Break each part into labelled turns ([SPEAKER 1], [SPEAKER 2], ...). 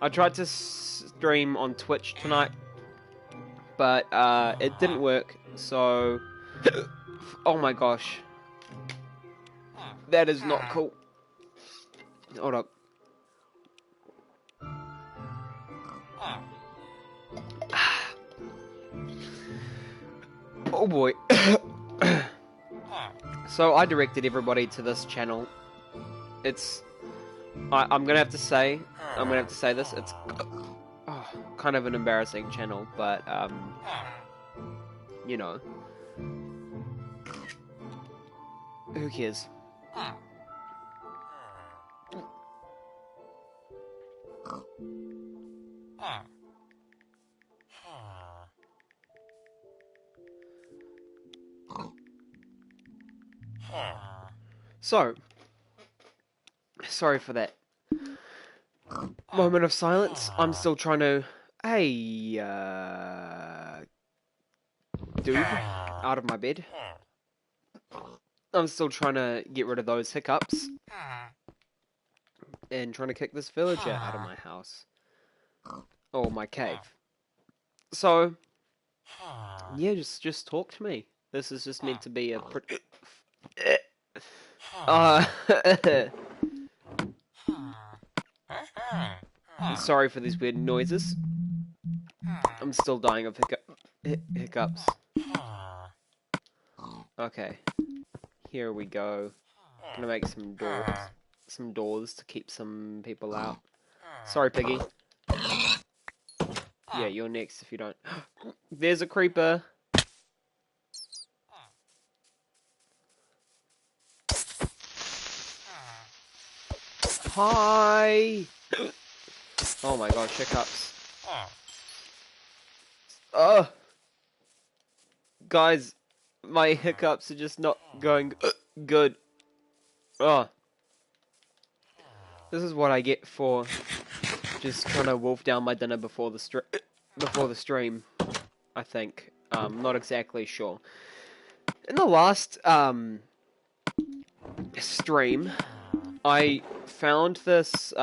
[SPEAKER 1] I tried to stream on Twitch tonight, but it didn't work, so... Oh my gosh. That is not cool. Hold up. Oh boy. So I directed everybody to this channel. It's... I'm gonna have to say this, it's kind of an embarrassing channel, but, you know. Who cares? So, sorry for that moment of silence. I'm still trying to... Hey, dude, out of my bed. I'm still trying to get rid of those hiccups. And trying to kick this villager out of my house. Or my cave. So, yeah, just talk to me. This is just meant to be a pretty... Sorry for these weird noises. I'm still dying of hiccups. Okay. Here we go. Gonna make some doors to keep some people out. Sorry, Piggy. Yeah, you're next if you don't. There's a creeper. Hi. Oh my gosh, hiccups. Oh, guys, my hiccups are just not going good. Oh, this is what I get for just trying to wolf down my dinner before the stream. I think. Not exactly sure. In the last stream, I found this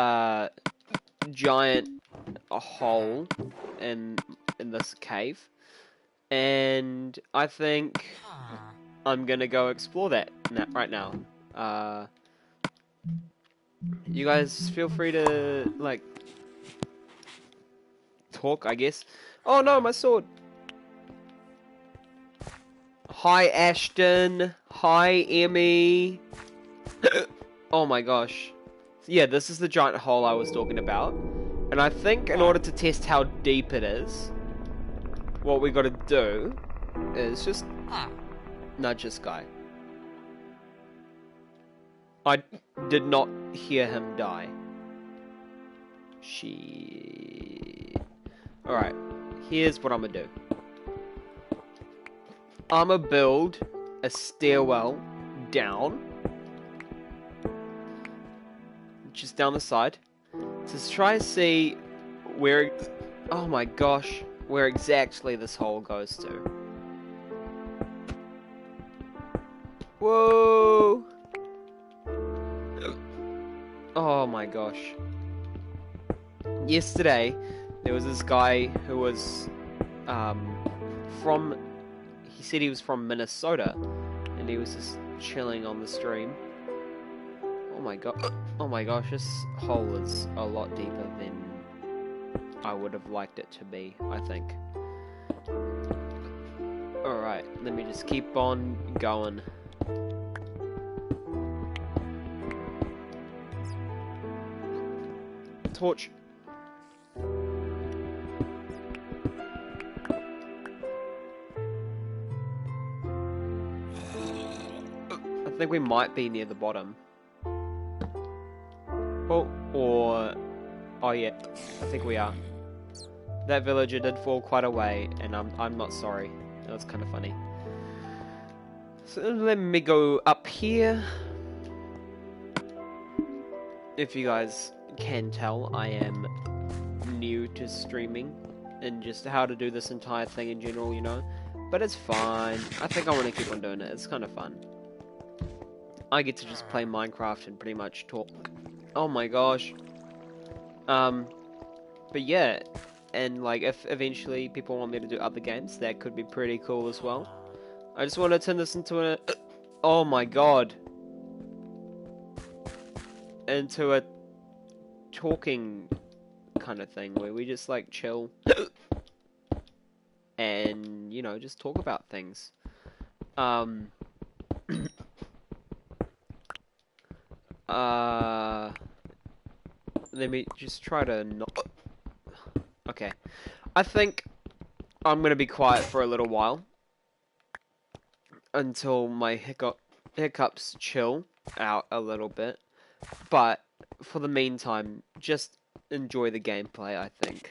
[SPEAKER 1] giant hole in this cave, and I think I'm gonna go explore that right now. You guys feel free to like talk, I guess. Oh no, my sword. Hi Ashton. Hi Emmy. Oh my gosh. Yeah, this is the giant hole I was talking about. And I think in order to test how deep it is, what we gotta do is just nudge this guy. I did not hear him die. Shit. Alright, here's what I'm gonna do. I'm gonna build a stairwell down. Just down the side. To try to see where... Oh my gosh. Where exactly this hole goes to. Whoa! Oh my gosh. Yesterday, there was this guy who was from... He said he was from Minnesota, and he was just chilling on the stream. Oh my god! Oh my gosh! This hole is a lot deeper than I would have liked it to be, I think. All right, let me just keep on going. Torch. I think we might be near the bottom. Oh yeah, I think we are. That villager did fall quite a way, and I'm not sorry. That was kind of funny. So let me go up here. If you guys can tell, I am new to streaming and just how to do this entire thing in general, you know. But it's fine. I think I want to keep on doing it. It's kind of fun. I get to just play Minecraft and pretty much talk. Oh my gosh. But yeah, and like if eventually people want me to do other games, that could be pretty cool as well. I just want to turn this into a, oh my god, into a talking kind of thing where we just like chill and you know just talk about things. Um. Let me just try to not. Okay, I think I'm gonna be quiet for a little while until my hiccups chill out a little bit. But for the meantime, just enjoy the gameplay, I think.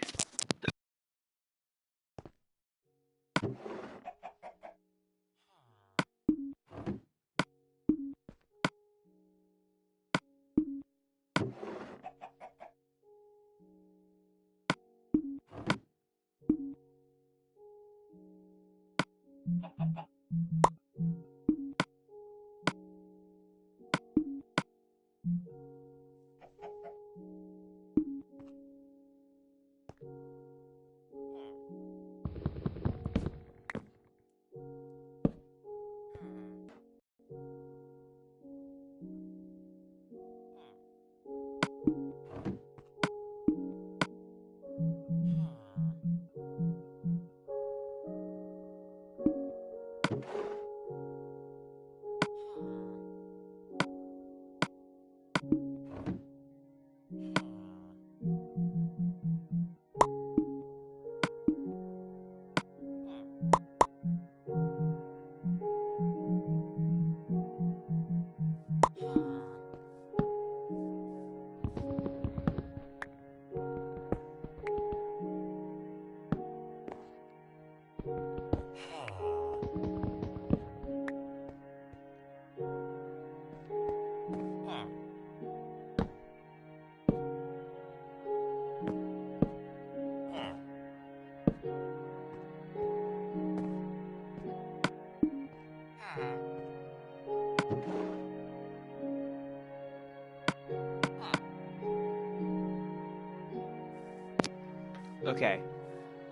[SPEAKER 1] Okay,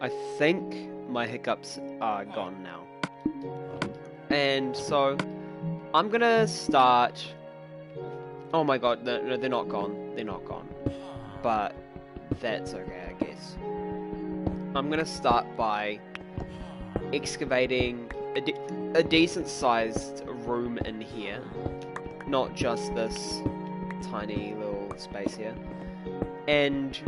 [SPEAKER 1] I think my hiccups are gone now. And so, I'm gonna start... Oh my god, no, they're not gone. They're not gone. But that's okay, I guess. I'm gonna start by excavating a decent-sized room in here. Not just this tiny little space here. And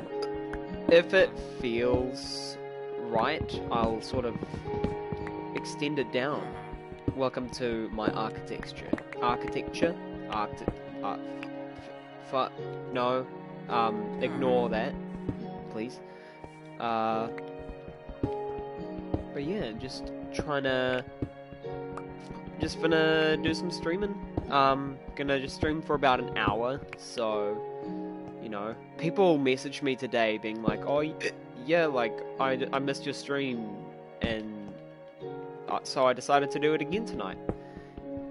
[SPEAKER 1] if it feels right, I'll sort of extend it down. Welcome to my architecture. No. Ignore that, please. But yeah, just gonna do some streaming. Gonna just stream for about an hour, so, you know, people messaged me today being like, oh, yeah, like, I missed your stream, and so I decided to do it again tonight.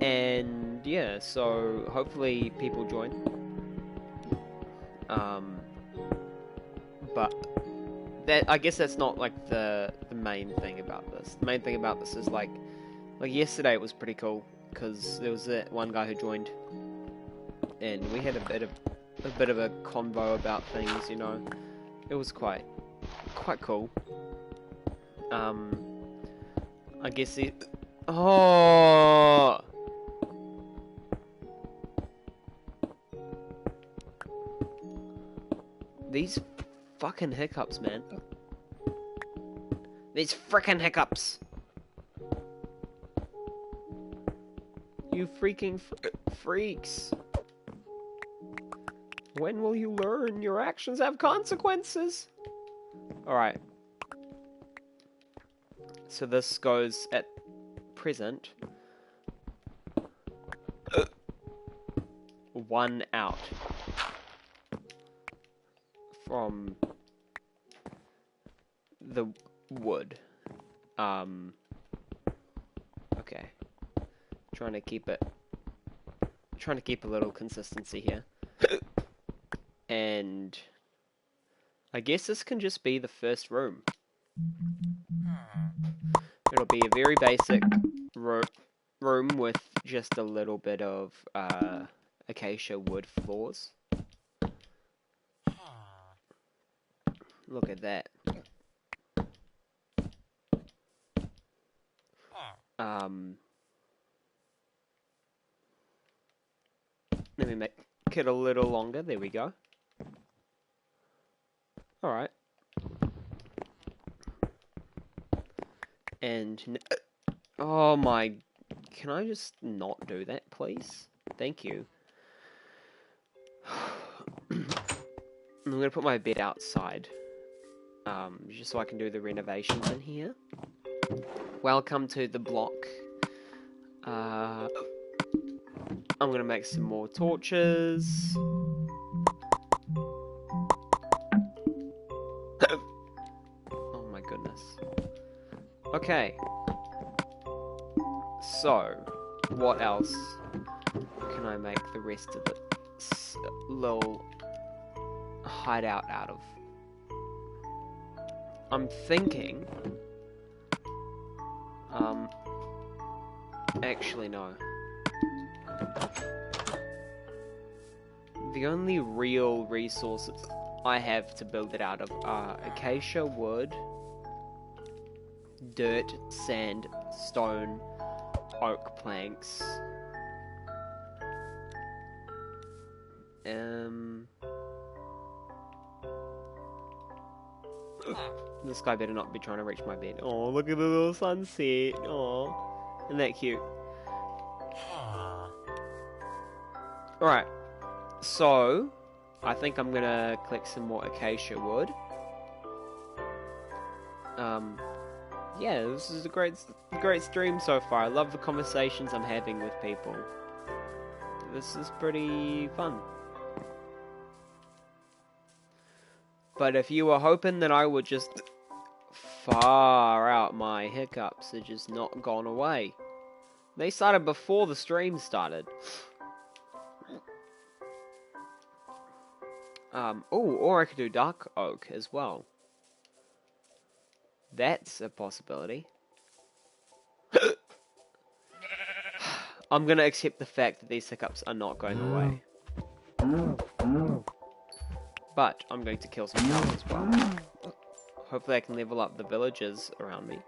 [SPEAKER 1] And yeah, so hopefully people join. But I guess that's not like the main thing about this. The main thing about this is like yesterday it was pretty cool because there was that one guy who joined, and we had a bit of a convo about things. You know, it was quite cool. I guess it. Oh. These fucking hiccups, man. These frickin' hiccups. You freaking freaks. When will you learn your actions have consequences? Alright. So this goes at present. One out. From the wood. Okay. Trying to keep a little consistency here. And I guess this can just be the first room. It'll be a very basic room with just a little bit of acacia wood floors. Look at that. Let me make it a little longer. There we go. Alright. And... oh my... can I just not do that, please? Thank you. I'm gonna put my bed outside. Just so I can do the renovations in here. Welcome to the block. I'm gonna make some more torches. Oh my goodness. Okay. So, what else can I make the rest of the little hideout out of? I'm thinking... actually no. The only real resources I have to build it out of are acacia wood, dirt, sand, stone, oak planks. This guy better not be trying to reach my bed. Oh, look at the little sunset. Oh, isn't that cute? Alright, so I think I'm gonna collect some more acacia wood. Yeah, this is a great stream so far. I love the conversations I'm having with people. This is pretty fun. But if you were hoping that I would just far out, my hiccups are just not gone away. They started before the stream started. Oh, or I could do dark oak as well. That's a possibility. I'm gonna accept the fact that these hiccups are not going away. But I'm going to kill some cows as well. Hopefully I can level up the villages around me.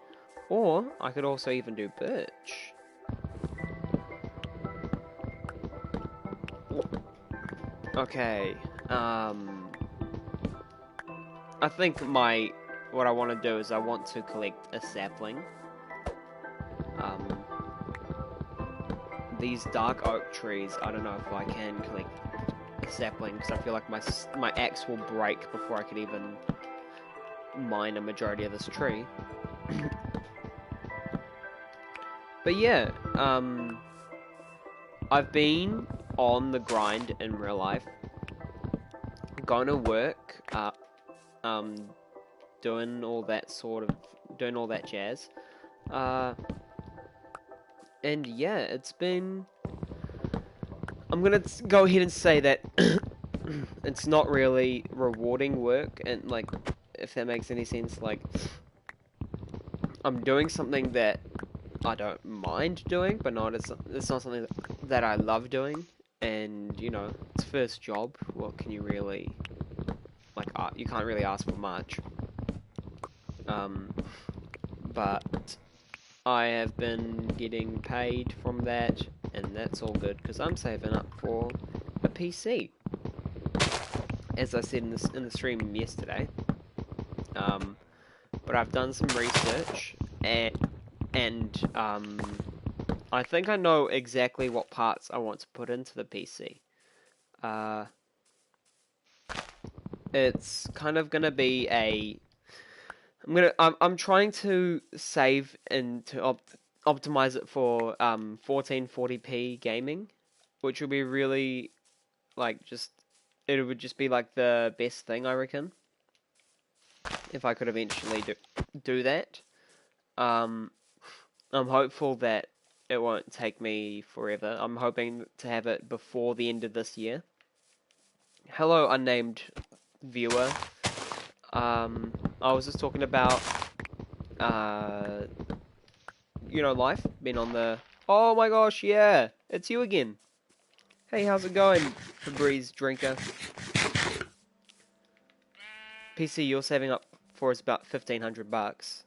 [SPEAKER 1] Or I could also even do birch. Okay. I think what I want to do is I want to collect a sapling. These dark oak trees, I don't know if I can collect a sapling, because I feel like my axe will break before I could even mine a majority of this tree. But yeah, I've been on the grind in real life. Going to work, doing all that jazz. And yeah, it's been... I'm gonna go ahead and say that it's not really rewarding work, and like, if that makes any sense, like, I'm doing something that I don't mind doing, but it's not something that I love doing, and, you know, it's first job, what can you really, like, you can't really ask for much. But I have been getting paid from that, and that's all good, because I'm saving up for a PC. As I said in the stream yesterday. But I've done some research, and I think I know exactly what parts I want to put into the PC. It's kind of gonna be a... I'm trying to save and to optimize it for 1440p gaming, which will be really, like, it would just be like the best thing, I reckon, if I could eventually do that. I'm hopeful that it won't take me forever. I'm hoping to have it before the end of this year. Hello, unnamed viewer. I was just talking about, life, been on the... Oh my gosh, yeah, it's you again. Hey, how's it going, Febreze Drinker? PC you're saving up for is about 1,500 bucks.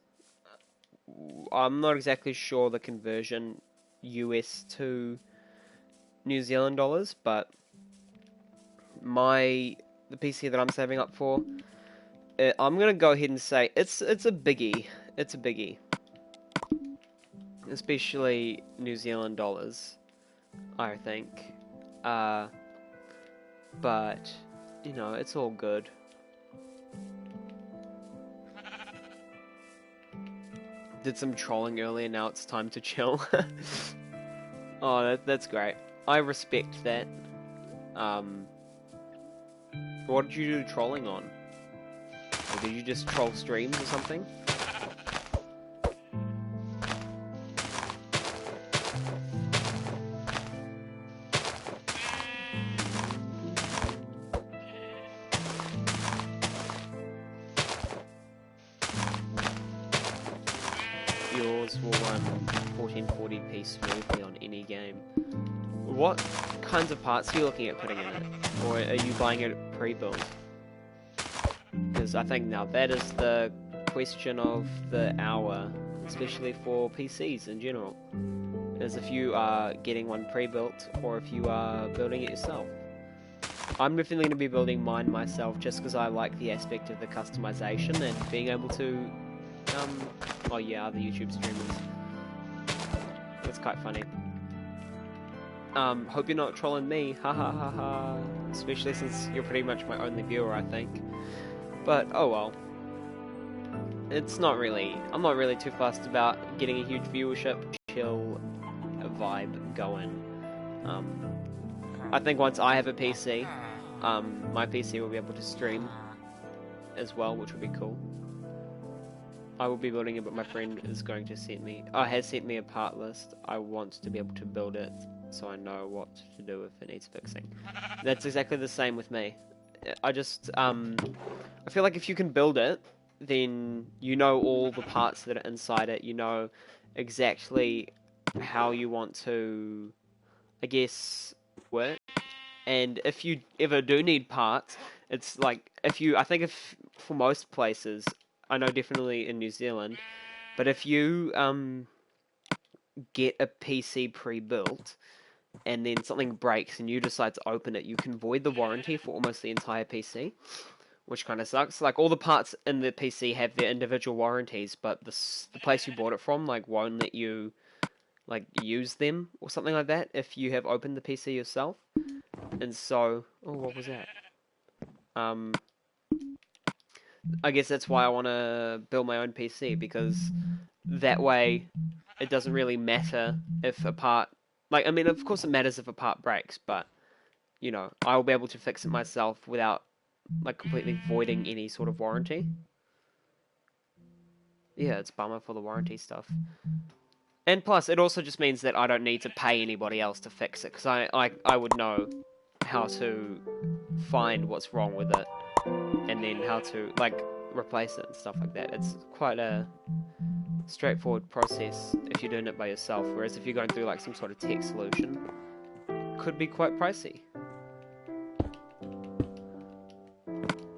[SPEAKER 1] I'm not exactly sure the conversion US to New Zealand dollars, but the PC that I'm saving up for, I'm gonna go ahead and say it's a biggie. It's a biggie, especially New Zealand dollars, I think. But it's all good. Did some trolling earlier, now it's time to chill. Oh, that's great. I respect that. What did you do trolling on? Or did you just troll streams or something? Yours will run 1440p smoothly on any game. What kinds of parts are you looking at putting in it? Or are you buying it pre-built? Because I think now that is the question of the hour, especially for PCs in general. Is if you are getting one pre-built or if you are building it yourself. I'm definitely going to be building mine myself just because I like the aspect of the customization and being able to, oh yeah, other YouTube streamers. That's quite funny. Hope you're not trolling me, ha ha ha ha. Especially since you're pretty much my only viewer, I think. But, oh well. I'm not really too fussed about getting a huge viewership, chill vibe going. I think once I have a PC, my PC will be able to stream as well, which would be cool. I will be building it, but my friend is going to has sent me a part list. I want to be able to build it so I know what to do if it needs fixing. That's exactly the same with me. I feel like if you can build it, then you know all the parts that are inside it, you know exactly how you want to, I guess, work. And if you ever do need parts, it's like, if for most places, I know definitely in New Zealand, but if you get a PC pre-built and then something breaks and you decide to open it, you can void the warranty for almost the entire PC, which kind of sucks. Like, all the parts in the PC have their individual warranties, but the place you bought it from, like, won't let you, like, use them or something like that if you have opened the PC yourself. And so, oh, what was that? I guess that's why I want to build my own PC, because that way it doesn't really matter if a part... Like, I mean, of course it matters if a part breaks, but, I'll be able to fix it myself without, like, completely voiding any sort of warranty. Yeah, it's a bummer for the warranty stuff. And plus, it also just means that I don't need to pay anybody else to fix it, because I would know how to find what's wrong with it, and then how to, like, replace it and stuff like that. It's quite a straightforward process if you're doing it by yourself, whereas if you're going through, like, some sort of tech solution, it could be quite pricey.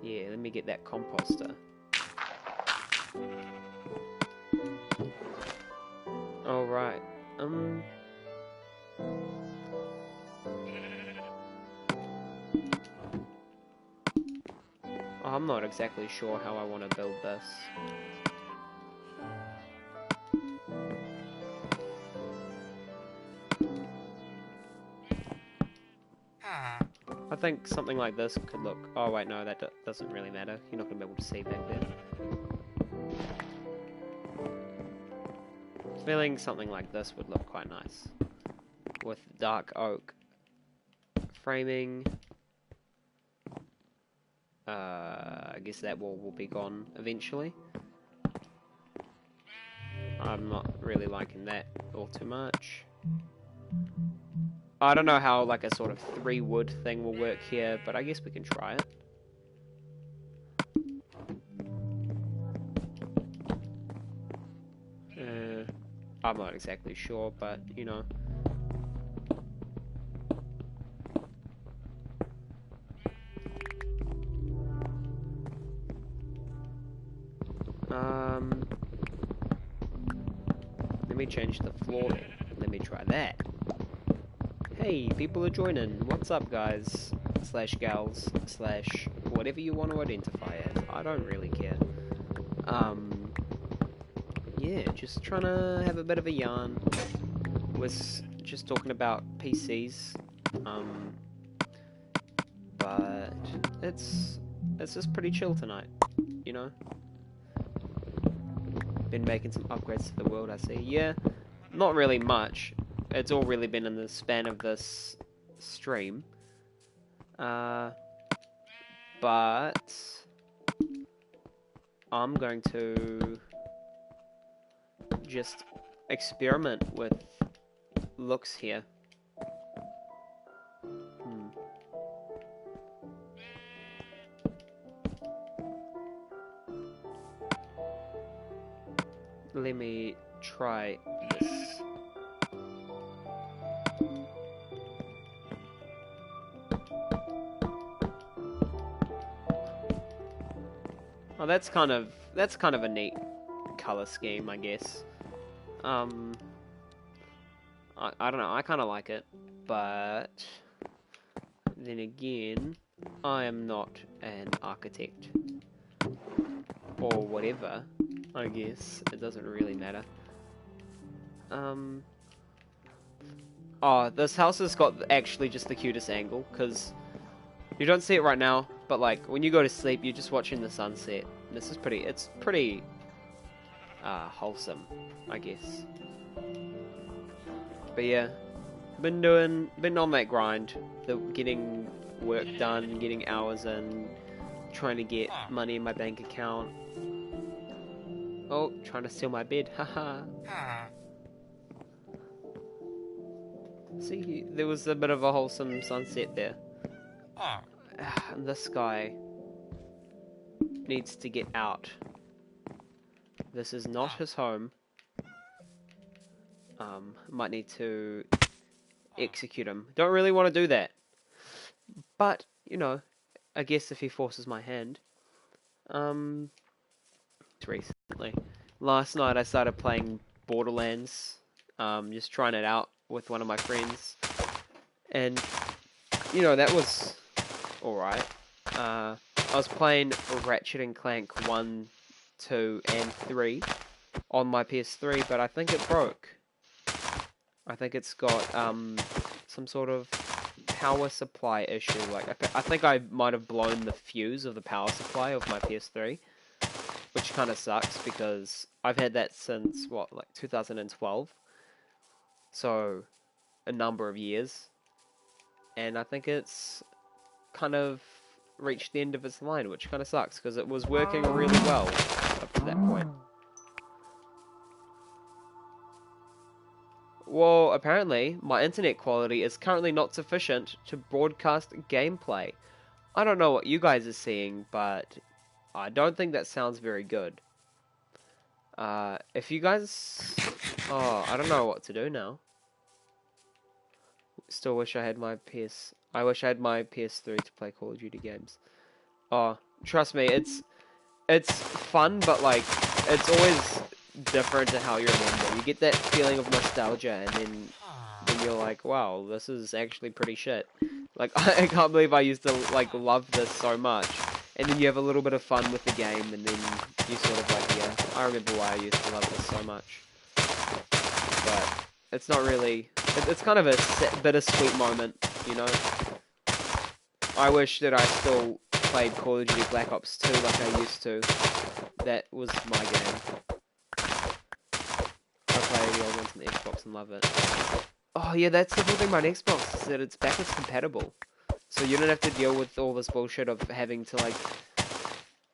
[SPEAKER 1] Yeah, let me get that composter. Alright, I'm not exactly sure how I want to build this. I think something like this could look... Oh wait, no, that doesn't really matter. You're not going to be able to see back there. Feeling something like this would look quite nice. With dark oak framing. I guess that wall will be gone eventually. I'm not really liking that all too much. I don't know how, like, a sort of 3 wood thing will work here, but I guess we can try it. I'm not exactly sure, but you know. Let me change the floor then. Let me try that. Hey, people are joining. What's up, guys? Slash gals. Slash whatever you want to identify as. I don't really care. Yeah, just trying to have a bit of a yarn. Was just talking about PCs. But it's just pretty chill tonight, you know? Been making some upgrades to the world, I see. Yeah, not really much. It's all really been in the span of this stream. But I'm going to just experiment with looks here. Let me try this. Oh, that's kind of a neat color scheme, I guess. I don't know, I kind of like it, but then again, I am not an architect or whatever. I guess it doesn't really matter. Oh, this house has got actually just the cutest angle, because you don't see it right now, but like when you go to sleep, you're just watching the sunset. This is it's pretty wholesome, I guess. But yeah, been on that grind, getting work done, getting hours in, trying to get money in my bank account. Oh, trying to steal my bed, haha. See, there was a bit of a wholesome sunset there. And this guy needs to get out. This is not his home. Might need to execute him. Don't really want to do that. But, you know, I guess if he forces my hand. Recently. Last night I started playing Borderlands. Just trying it out with one of my friends. And, you know, that was alright. I was playing Ratchet and Clank 1, 2, and 3 on my PS3, but I think it broke. I think it's got some sort of power supply issue. Like I think I might have blown the fuse of the power supply of my PS3, which kind of sucks because I've had that since what, like 2012. So a number of years, and I think it's kind of reached the end of its line, which kind of sucks because it was working really well up to that point. Well, apparently, my internet quality is currently not sufficient to broadcast gameplay. I don't know what you guys are seeing, but I don't think that sounds very good. If you guys... Oh, I don't know what to do now. Still wish I had my I wish I had my PS3 to play Call of Duty games. Oh, trust me, it's fun, but like, it's always different to how you remember. You get that feeling of nostalgia, and then you're like, wow, this is actually pretty shit. Like, I can't believe I used to like love this so much. And then you have a little bit of fun with the game, and then you sort of like, yeah, I remember why I used to love this so much. But it's not really. It's kind of a bittersweet moment, you know. I wish that I still played Call of Duty Black Ops 2 like I used to. That was my game. I play the old ones on the Xbox and love it. Oh yeah, that's the cool thing about Xbox, is that it's backwards compatible. So you don't have to deal with all this bullshit of having to like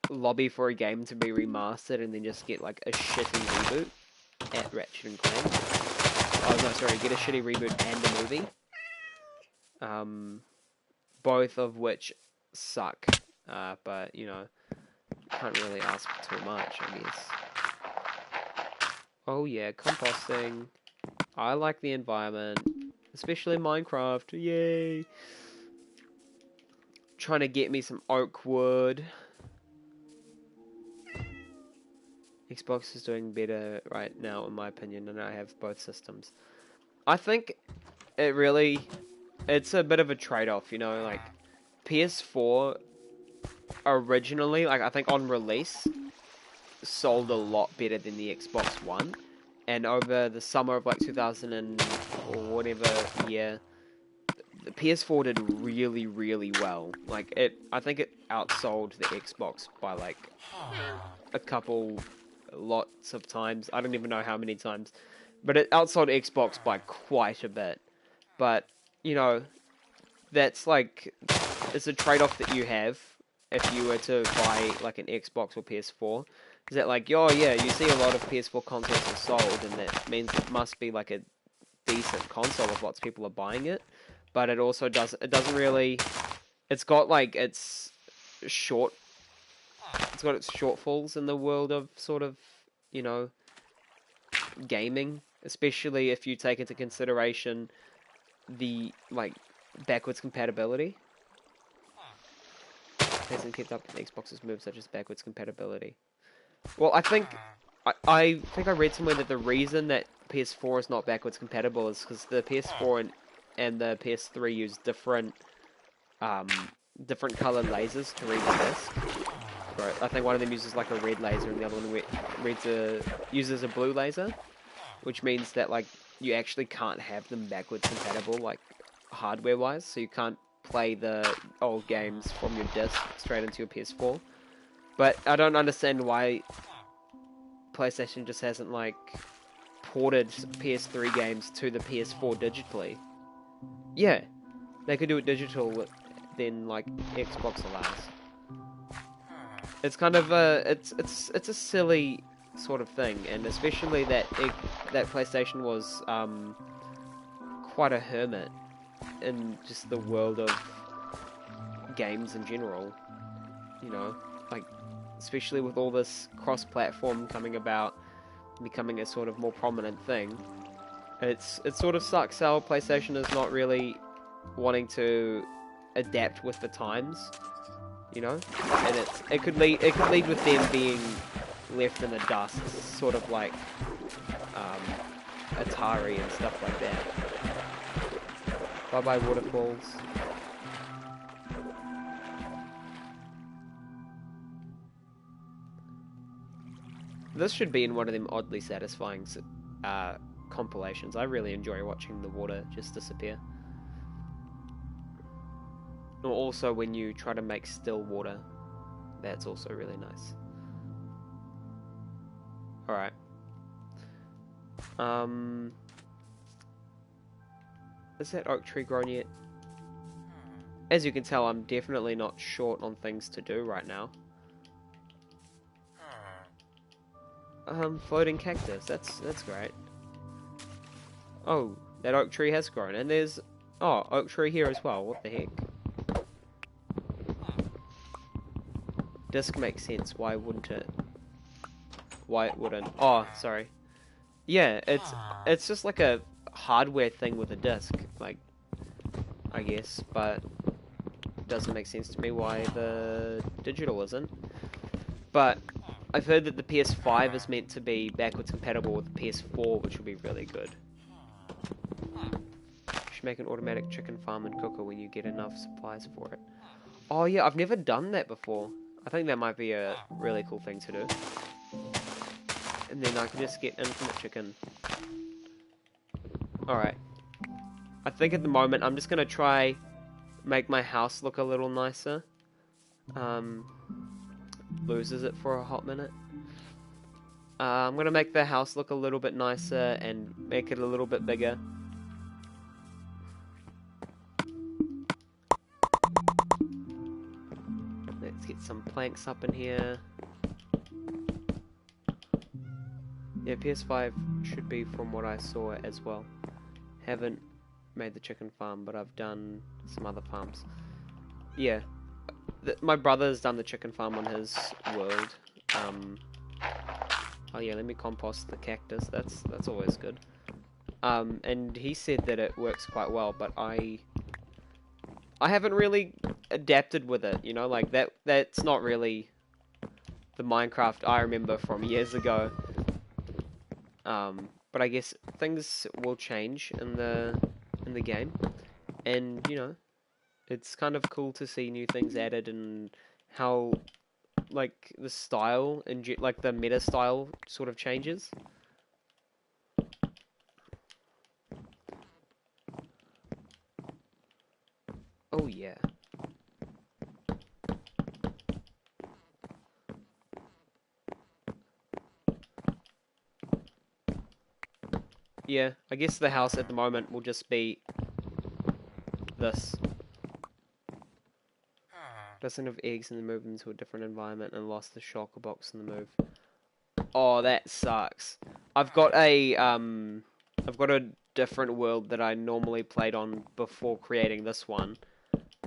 [SPEAKER 1] lobby for a game to be remastered and then just get like a shitty reboot at Ratchet and Clank. Oh no, sorry, get a shitty reboot and a movie. Both of which suck. But you know, can't really ask for too much, I guess. Oh yeah, composting. I like the environment, especially Minecraft. Yay! Trying to get me some oak wood. Xbox is doing better right now, in my opinion, and I have both systems. I think it's a bit of a trade-off, you know, like PS4 originally, like I think on release, sold a lot better than the Xbox One, and over the summer of like 2000 and or whatever year, the PS4 did really, really well. Like I think it outsold the Xbox by like a couple, lots of times. I don't even know how many times, but it outsold Xbox by quite a bit. But you know, that's like it's a trade-off that you have if you were to buy like an Xbox or PS4. Is that like, oh yeah, you see a lot of PS4 consoles are sold, and that means it must be like a decent console if lots of people are buying it. But it also doesn't really. It's got like short. It's got its shortfalls in the world of sort of, you know, gaming, especially if you take into consideration the like backwards compatibility. Hasn't kept up with Xbox's moves such as backwards compatibility. Well, I think I read somewhere that the reason that PS4 is not backwards compatible is because the PS4 and the PS3 use different color lasers to read the disc. Right, I think one of them uses like a red laser and the other one uses a blue laser, which means that like you actually can't have them backwards compatible like hardware wise, so you can't play the old games from your disc straight into your PS4. But I don't understand why PlayStation just hasn't like ported PS3 games to the PS4 digitally. Yeah, they could do it digital, then like Xbox allows. It's kind of it's a silly sort of thing, and especially that PlayStation was quite a hermit in just the world of games in general. You know, like especially with all this cross-platform coming about, becoming a sort of more prominent thing. It sort of sucks how PlayStation is not really wanting to adapt with the times, you know, and it could lead with them being left in the dust, sort of like Atari and stuff like that. Bye bye waterfalls. This should be in one of them oddly satisfying compilations. I really enjoy watching the water just disappear. Or also when you try to make still water. That's also really nice. Alright. Is that oak tree grown yet? As you can tell, I'm definitely not short on things to do right now. Floating cactus, that's great. Oh, that oak tree has grown, and there's oak tree here as well. What the heck? Disc makes sense. Why wouldn't it? Why it wouldn't? Oh, sorry. Yeah, it's just like a hardware thing with a disc, like I guess, but it doesn't make sense to me why the digital isn't. But I've heard that the PS5 is meant to be backwards compatible with the PS4, which will be really good. You should make an automatic chicken farm and cooker when you get enough supplies for it. Oh yeah, I've never done that before. I think that might be a really cool thing to do. And then I can just get infinite chicken. Alright. I think at the moment I'm just gonna try make my house look a little nicer. Loses it for a hot minute. I'm gonna make the house look a little bit nicer and make it a little bit bigger. Let's get some planks up in here. Yeah, PS5 should be from what I saw as well. Haven't made the chicken farm, but I've done some other farms. Yeah. My brother's done the chicken farm on his world. Oh yeah, let me compost the cactus. That's always good. And he said that it works quite well, but I haven't really adapted with it, you know, like that's not really the Minecraft I remember from years ago. But I guess things will change in the game, and you know, it's kind of cool to see new things added and how like the style and like the meta style sort of changes. Oh yeah. Yeah, I guess the house at the moment will just be this. Doesn't have eggs and moved into a different environment and lost the shulker box in the move. Oh, that sucks. I've got a different world that I normally played on before creating this one,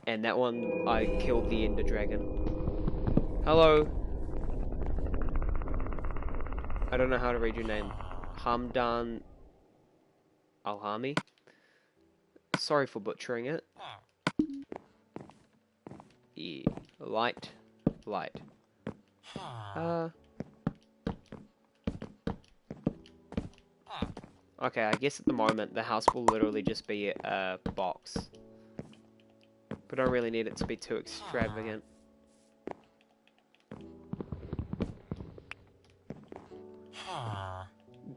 [SPEAKER 1] and that one I killed the Ender Dragon. Hello. I don't know how to read your name. Hamdan Alhami. Sorry for butchering it. Yeah. Light. Okay, I guess at the moment the house will literally just be a box. But I don't really need it to be too extravagant.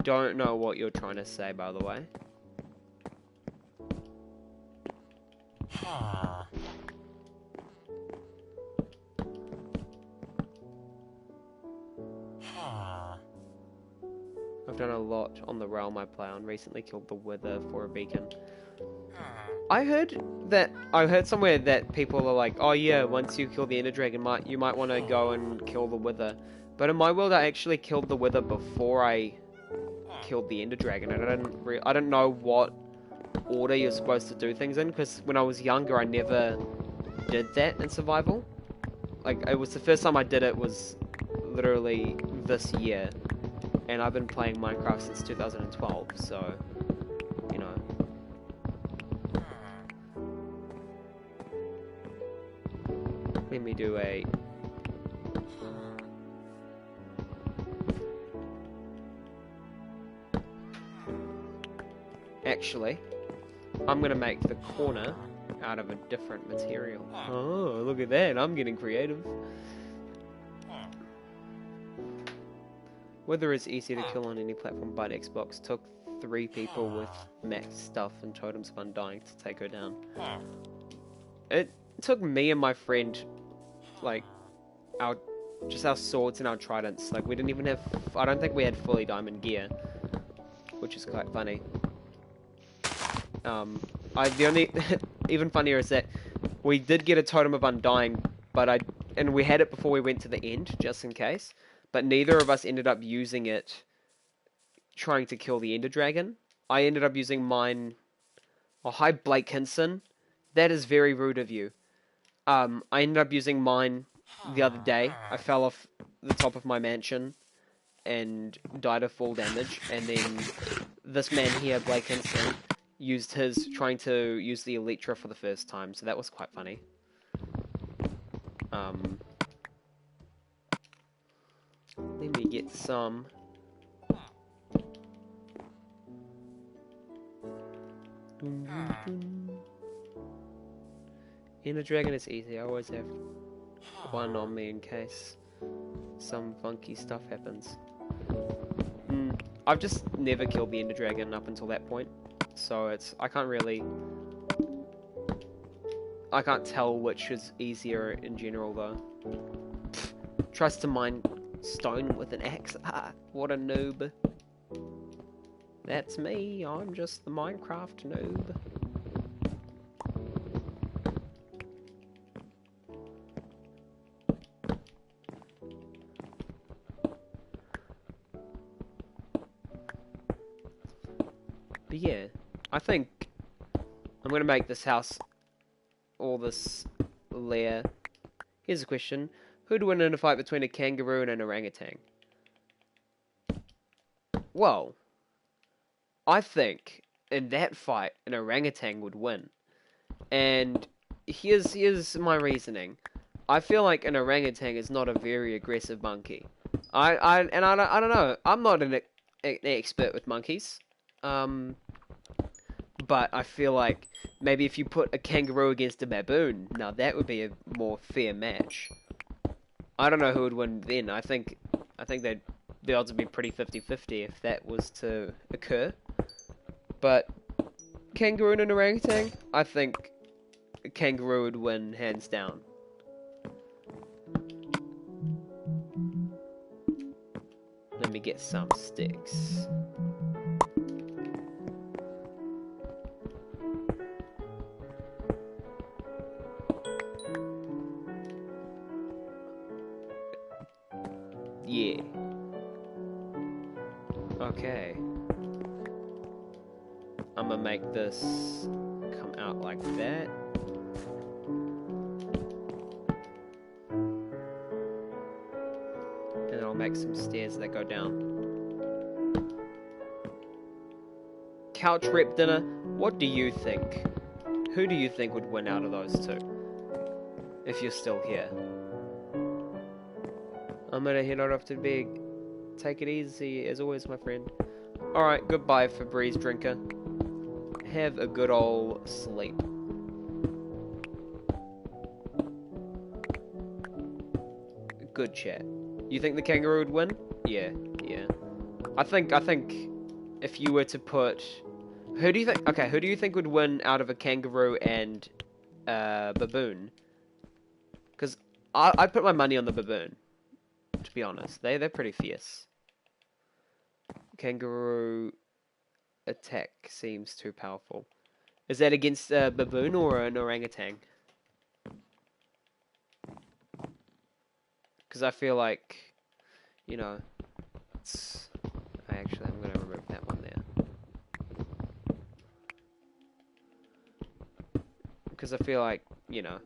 [SPEAKER 1] Don't know what you're trying to say, by the way. I've done a lot on the realm I play on. Recently killed the Wither for a beacon. I heard somewhere that people are like, oh yeah, once you kill the Ender Dragon, you might want to go and kill the Wither. But in my world, I actually killed the Wither before I killed the Ender Dragon. And I don't know what order you're supposed to do things in, because when I was younger, I never did that in survival. Like, it was the first time I did it was literally this year. And I've been playing Minecraft since 2012, so, you know. Let me do a... Actually, I'm gonna make the corner out of a different material. Oh, look at that, I'm getting creative. Wither is easy to kill on any platform but Xbox. Took 3 people with max stuff and totems of undying to take her down. It took me and my friend, like, our swords and our tridents. Like, we didn't even have... I don't think we had fully diamond gear, which is quite funny. The only... even funnier is that we did get a totem of undying, but and we had it before we went to the end, just in case. But neither of us ended up using it trying to kill the Ender Dragon. I ended up using mine... Oh, hi, Blake Hinson. That is very rude of you. I ended up using mine the other day. I fell off the top of my mansion and died of full damage. And then this man here, Blake Hinson, used his trying to use the Elytra for the first time. So that was quite funny. Let me get some. Ender Dragon is easy. I always have one on me in case some funky stuff happens. I've just never killed the Ender Dragon up until that point, so I can't tell which is easier in general though. Tries to mine stone with an axe. Ah, what a noob. That's me. I'm just the Minecraft noob. But yeah, I think I'm gonna make this house, or this lair. Here's a question. Who'd win in a fight between a kangaroo and an orangutan? Well, I think in that fight, an orangutan would win. And here's my reasoning. I feel like an orangutan is not a very aggressive monkey. I don't know. I'm not an expert with monkeys. But I feel like maybe if you put a kangaroo against a baboon, now that would be a more fair match. I don't know who would win then. I think the odds would be pretty 50-50 if that was to occur. But kangaroo and an orangutan, I think a kangaroo would win hands down. Let me get some sticks. Yeah. Okay. I'm gonna make this come out like that. And I'll make some stairs that go down. Couch rep dinner, what do you think? Who do you think would win out of those two? If you're still here. I'm gonna head out off to bed. Take it easy, as always, my friend. Alright, goodbye, Febreze Drinker. Have a good old sleep. Good chat. You think the kangaroo would win? Yeah. I think if you were to put... Who do you think would win out of a kangaroo and baboon? Because I'd put my money on the baboon. To be honest, they're pretty fierce. Kangaroo attack seems too powerful. Is that against a baboon or an orangutan? Because I feel like, you know, it's... Actually, I'm going to remove that one there. Because I feel like, you know,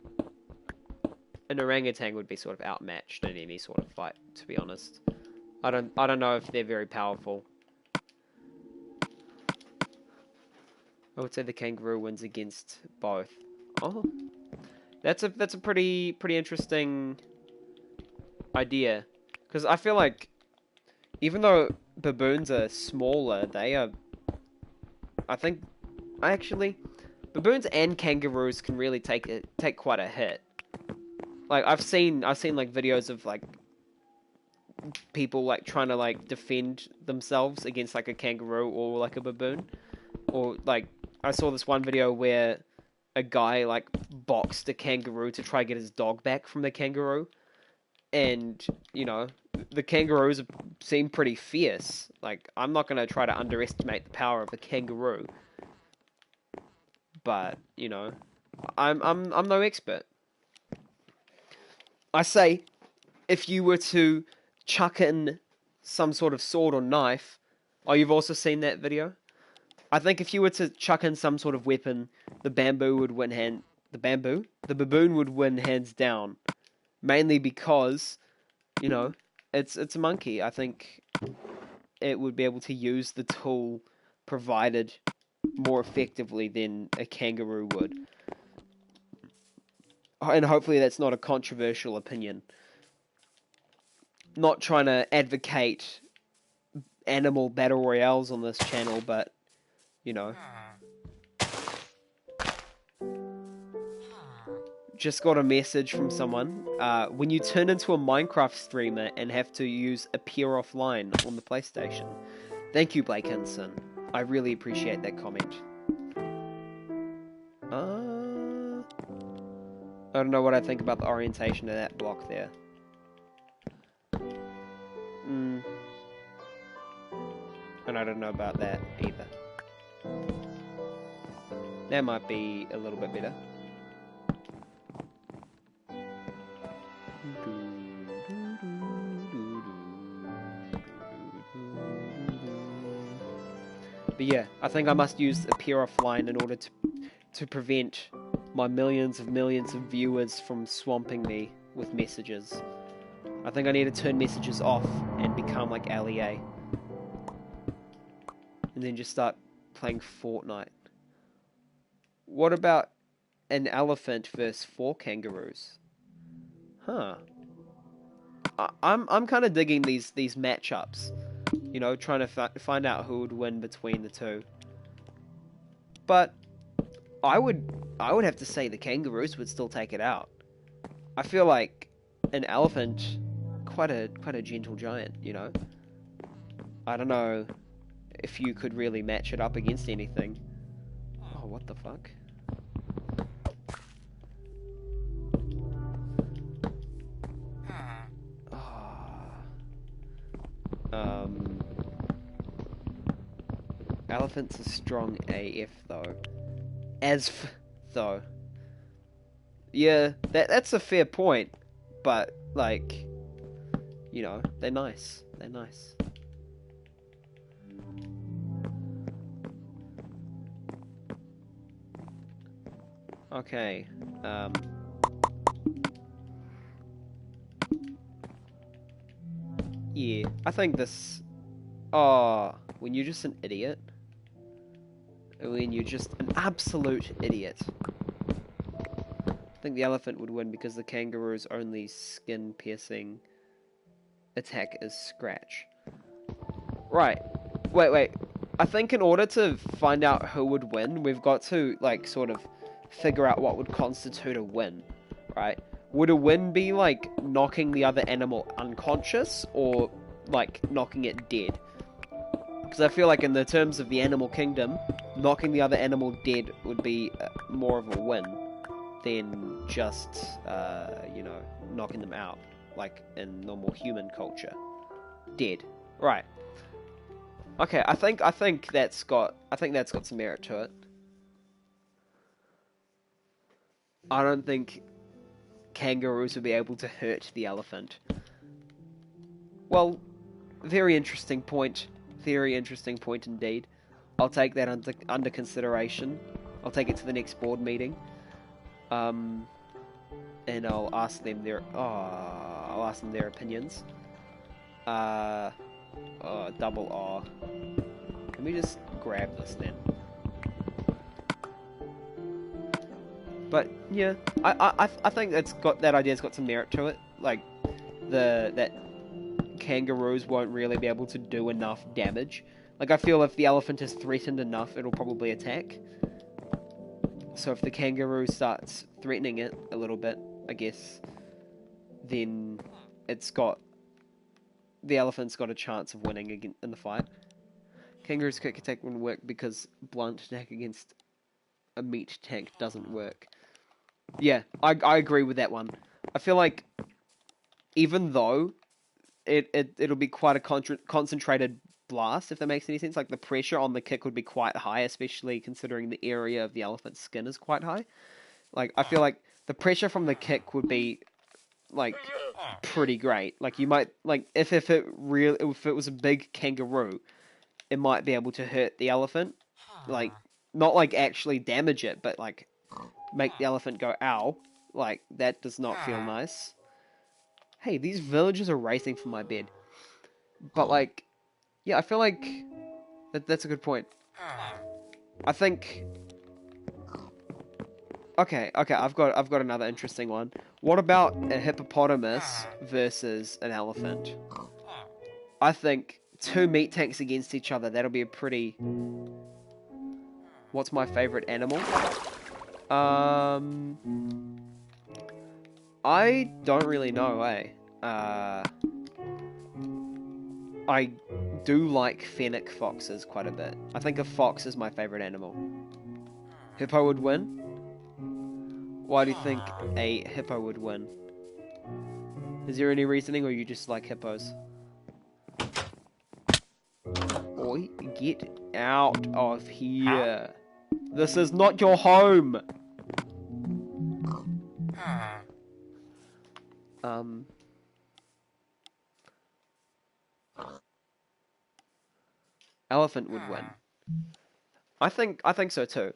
[SPEAKER 1] an orangutan would be sort of outmatched in any sort of fight, to be honest. I don't know if they're very powerful. I would say the kangaroo wins against both. Oh, that's a pretty interesting idea, because I feel like even though baboons are smaller, they are. I think actually baboons and kangaroos can really take quite a hit. Like I've seen like videos of like people like trying to like defend themselves against like a kangaroo or like a baboon, or like I saw this one video where a guy like boxed a kangaroo to try to get his dog back from the kangaroo, and you know the kangaroos seem pretty fierce. Like I'm not gonna try to underestimate the power of a kangaroo, but you know I'm no expert. I say, if you were to chuck in some sort of sword or knife... Oh, you've also seen that video? I think if you were to chuck in some sort of weapon, the baboon would win The baboon would win hands down. Mainly because, you know, it's a monkey. I think it would be able to use the tool provided more effectively than a kangaroo would. And hopefully that's not a controversial opinion. Not trying to advocate animal battle royales on this channel, but, you know. Just got a message from someone. When you turn into a Minecraft streamer and have to use appear offline on the PlayStation. Thank you, Blake Hinson. I really appreciate that comment. I don't know what I think about the orientation of that block there. And I don't know about that either. That might be a little bit better. But yeah, I think I must use appear offline in order to prevent my millions of viewers from swamping me with messages. I think I need to turn messages off and become like LEA. and then just start playing Fortnite. What about an elephant versus 4 kangaroos? Huh. I'm kind of digging these matchups. You know, trying to find out who would win between the two. But I would have to say the kangaroos would still take it out. I feel like an elephant, quite a gentle giant, you know. I don't know if you could really match it up against anything. Oh, what the fuck? Elephants are strong AF though. Though. Yeah, that's a fair point, but like, you know, they're nice. They're nice. Okay. Yeah, I think this. Oh, when you're just an idiot. When you're just an absolute idiot. I think the elephant would win because the kangaroo's only skin-piercing attack is scratch. Right. Wait. I think in order to find out who would win, we've got to, like, sort of figure out what would constitute a win, right? Would a win be, like, knocking the other animal unconscious, or, like, knocking it dead? Because I feel like in the terms of the animal kingdom, knocking the other animal dead would be more of a win than just, you know, knocking them out, like in normal human culture. Dead. Right. Okay, I think that's got some merit to it. I don't think kangaroos would be able to hurt the elephant. Well, very interesting point. Very interesting point indeed. I'll take that under consideration. I'll take it to the next board meeting. And I'll ask them their opinions. Double R. Let me just grab this then. But yeah, I think that idea's got some merit to it. Like that kangaroos won't really be able to do enough damage. Like, I feel if the elephant is threatened enough, it'll probably attack. So if the kangaroo starts threatening it a little bit, I guess, then the elephant's got a chance of winning again in the fight. Kangaroo's quick attack wouldn't work because blunt attack against a meat tank doesn't work. Yeah, I agree with that one. I feel like even though it'll be quite a concentrated blast, if that makes any sense. Like, the pressure on the kick would be quite high, especially considering the area of the elephant's skin is quite high. Like, I feel like the pressure from the kick would be, like, pretty great. Like, you might, like, if it was a big kangaroo, it might be able to hurt the elephant. Like, not, like, actually damage it, but, like, make the elephant go, ow. Like, that does not feel nice. Hey, these villagers are racing for my bed. But, like, yeah, I feel like that's a good point. I think. Okay, I've got another interesting one. What about a hippopotamus versus an elephant? I think 2 meat tanks against each other. That'll be a pretty. What's my favorite animal? I don't really know, I do like fennec foxes quite a bit. I think a fox is my favorite animal. Hippo would win? Why do you think a hippo would win? Is there any reasoning, or you just like hippos? Oi, get out of here. This is not your home. Elephant would win. I think so too.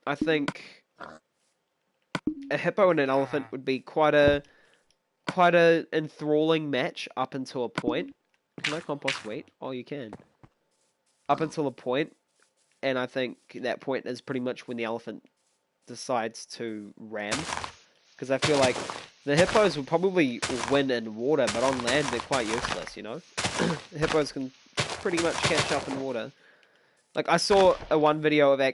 [SPEAKER 1] I think a hippo and an elephant would be quite a enthralling match up until a point. Can I compost wheat? Oh, you can. up until a point, and I think that point is pretty much when the elephant decides to ram. Because I feel like the hippos will probably win in water, but on land they're quite useless, you know? The hippos can pretty much catch up in water. Like, I saw one video of an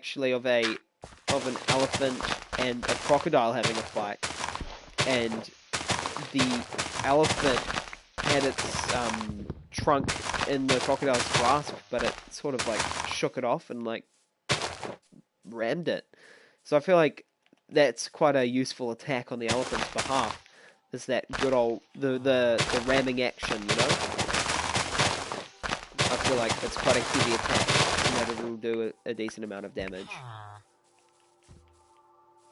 [SPEAKER 1] elephant and a crocodile having a fight, and the elephant had its trunk in the crocodile's grasp, but it sort of like shook it off and like rammed it. So I feel like that's quite a useful attack on the elephant's behalf. Is that good old the ramming action, you know? I feel like it's quite a heavy attack, and that it will do a decent amount of damage.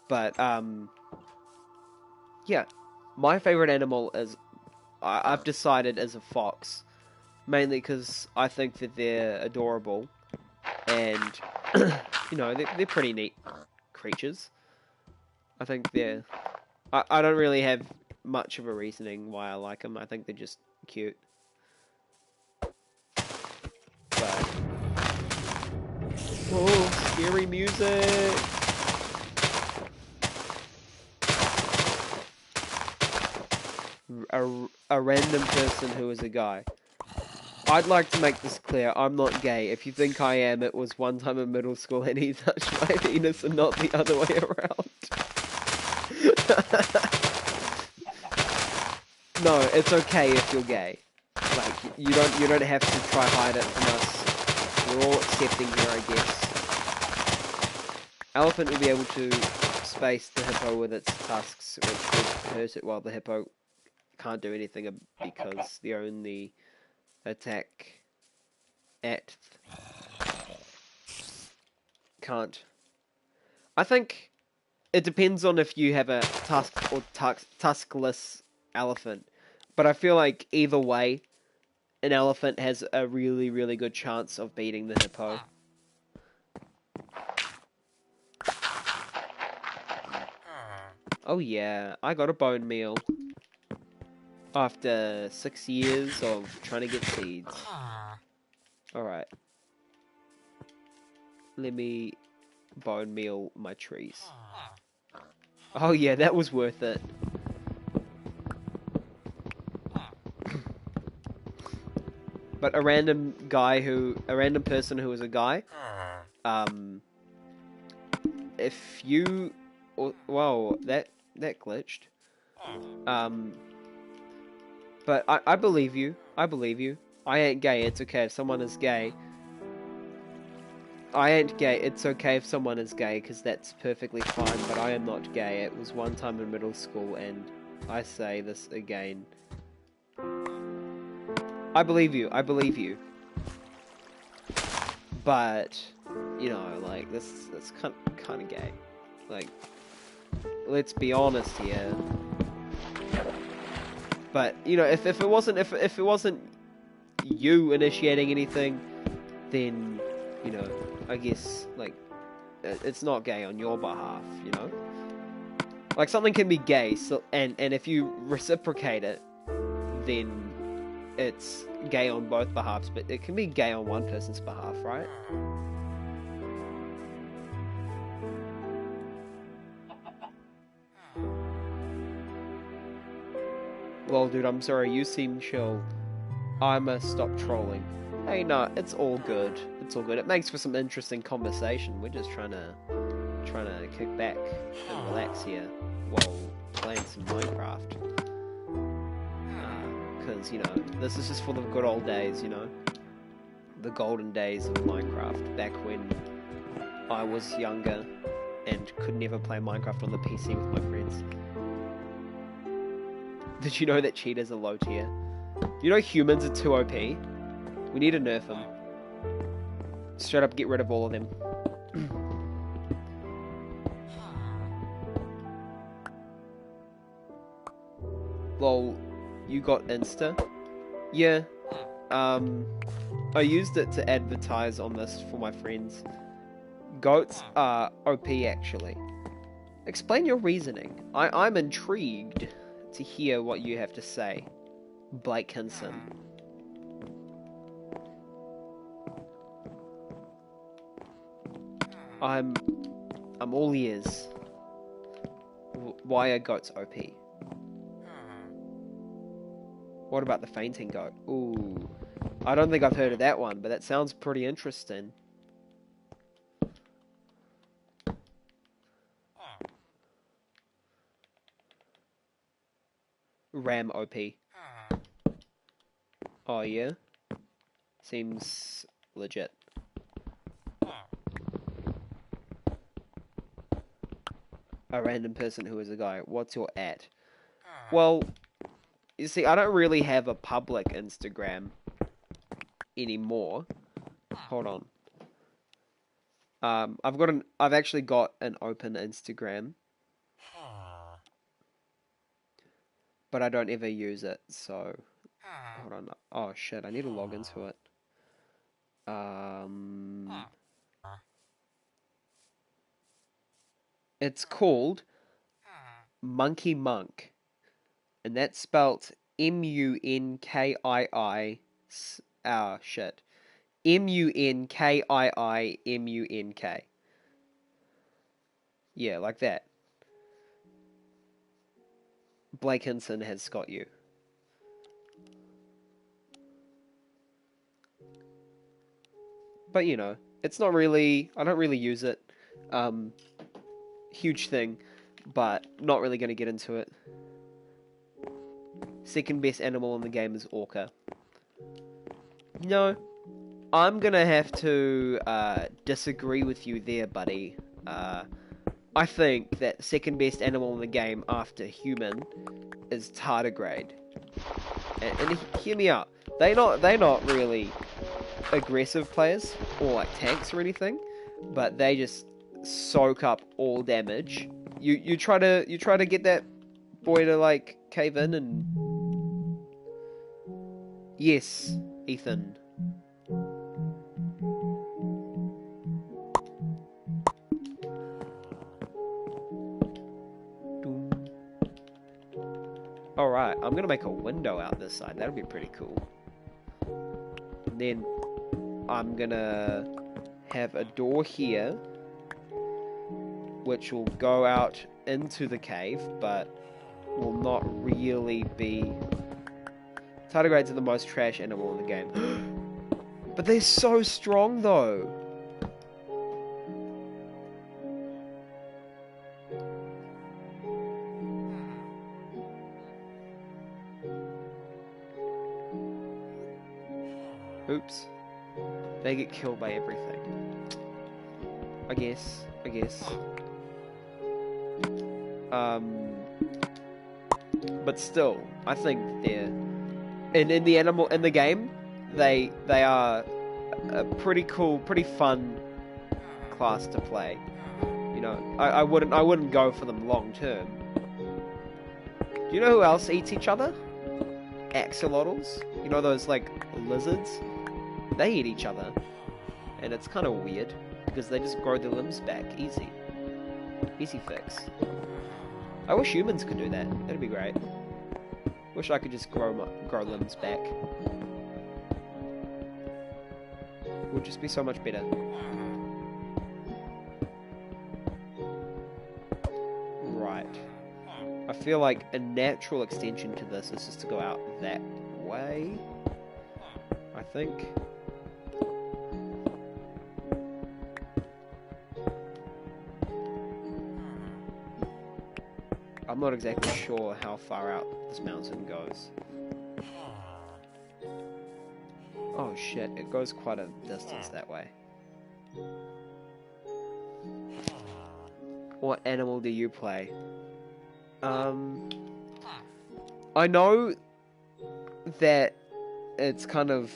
[SPEAKER 1] But yeah, my favorite animal is I've decided is a fox, mainly because I think that they're adorable, and you know they're pretty neat creatures. I think they're. I don't really have much of a reasoning why I like them. I think they're just cute. But oh, scary music! A random person who is a guy. I'd like to make this clear. I'm not gay. If you think I am, it was one time in middle school and he touched my penis and not the other way around. No, it's okay if you're gay. Like you don't have to try hide it from us. We're all accepting here, I guess. Elephant will be able to space the hippo with its tusks, which would hurt it, while the hippo can't do anything because the only attack at can't. I think it depends on if you have a tusked or tuskless elephant, but I feel like either way, an elephant has a really, really good chance of beating the hippo. Oh yeah, I got a bone meal. After 6 years of trying to get seeds. Alright. Let me bone meal my trees. Oh yeah, that was worth it. But a random person who is a guy, if you, whoa, that glitched. But I believe you. I believe you. I ain't gay. It's okay if someone is gay. I ain't gay. It's okay if someone is gay, because that's perfectly fine. But I am not gay. It was one time in middle school, and I say this again. I believe you. I believe you. But you know, like that's kind of gay. Like, let's be honest here. But you know, if it wasn't you initiating anything, then you know, I guess like it's not gay on your behalf. You know, like something can be gay, so and if you reciprocate it, then it's gay on both behalves. But it can be gay on one person's behalf, right? Well, dude, I'm sorry, you seem chill. I must stop trolling. Hey, no, it's all good. It's all good. It makes for some interesting conversation. We're just trying to kick back and relax here while playing some Minecraft. Because, you know, this is just for the good old days, you know? The golden days of Minecraft, back when I was younger and could never play Minecraft on the PC with my friends. Did you know that cheaters are low tier? You know humans are too OP? We need to nerf them. Straight up get rid of all of them. Lol, you got Insta? Yeah. I used it to advertise on this for my friends. Goats are OP actually. Explain your reasoning. I'm intrigued to hear what you have to say, Blake Hinson. I'm all ears. Why are goats OP? What about the fainting goat? Ooh. I don't think I've heard of that one, but that sounds pretty interesting. Ram OP. Oh yeah? Seems legit. A random person who is a guy. What's your at? Well, you see, I don't really have a public Instagram anymore. Hold on. I've actually got an open Instagram, but I don't ever use it. So, hold on. Oh shit, I need to log into it. It's called Monkey Monk, and that's spelt Munkii. Ah shit, Munkiimunk. Yeah, like that. Blake Hinson has got you. But you know, it's not really. I don't really use it. Huge thing, but not really going to get into it. Second best animal in the game is orca. No, I'm gonna have to disagree with you there, buddy. I think that second best animal in the game after human is tardigrade. And hear me out. They're not really aggressive players or like tanks or anything, but they just soak up all damage. You try to get that boy to like cave in and yes, Ethan. Alright, I'm gonna make a window out this side. That'll be pretty cool. And then I'm gonna have a door here, which will go out into the cave, but will not really be... Tardigrades are the most trash animal in the game. But they're so strong, though. Oops. They get killed by everything. I guess. But still, I think they're... in the game, they are a pretty cool, pretty fun class to play. You know, I wouldn't go for them long term. Do you know who else eats each other? Axolotls. You know those like lizards? They eat each other, and it's kind of weird because they just grow their limbs back easy fix. I wish humans could do that. That'd be great. Wish I could just grow limbs back. Would just be so much better. Right. I feel like a natural extension to this is just to go out that way. I think. I'm not exactly sure how far out this mountain goes. Oh shit, it goes quite a distance that way. What animal do you play? I know that it's kind of,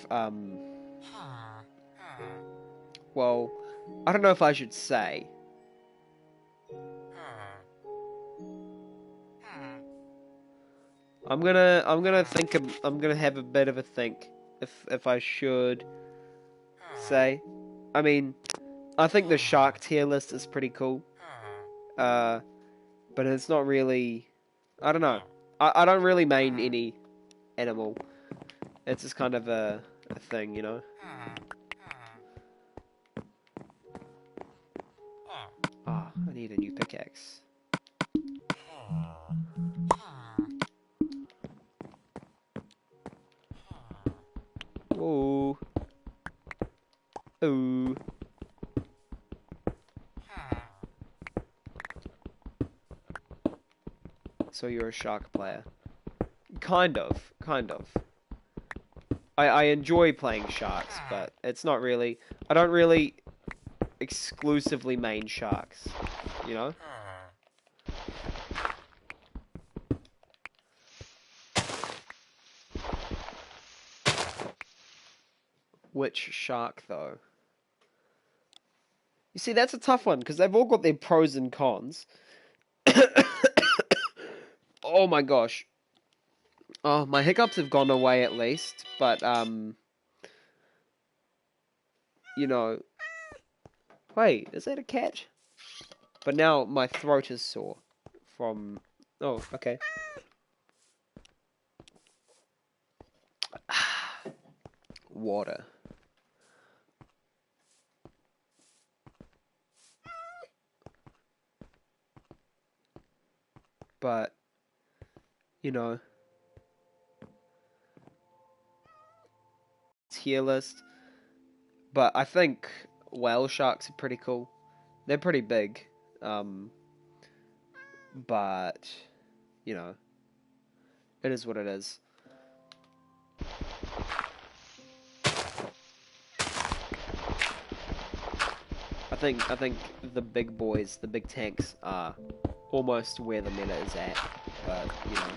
[SPEAKER 1] well, I don't know if I should say. I'm gonna have a bit of a think if I should say. I mean, I think the shark tier list is pretty cool. But it's not really, I don't know. I don't really main any animal. It's just kind of a thing, you know? need a new pickaxe. Whoa. Ooh. So you're a shark player. Kind of. I enjoy playing sharks, but it's not really... I don't really exclusively main sharks, you know? Which shark, though? You see, that's a tough one, because they've all got their pros and cons. Oh my gosh. Oh, my hiccups have gone away at least, but, you know... Wait, is that a cat? But now my throat is sore from... Oh, okay. Water. But, you know... Tier list. But I think whale sharks are pretty cool. They're pretty big. But, you know, it is what it is. I think the big boys, the big tanks, are almost where the meta is at. But, you know,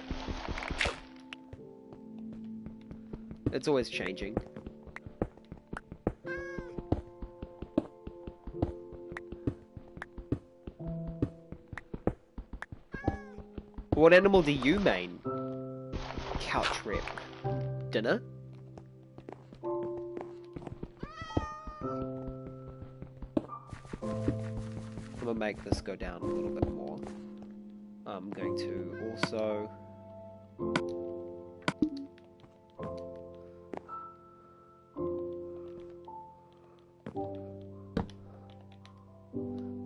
[SPEAKER 1] it's always changing. What animal do you main? Couch rep. Dinner? I'm gonna make this go down a little bit more. I'm going to also...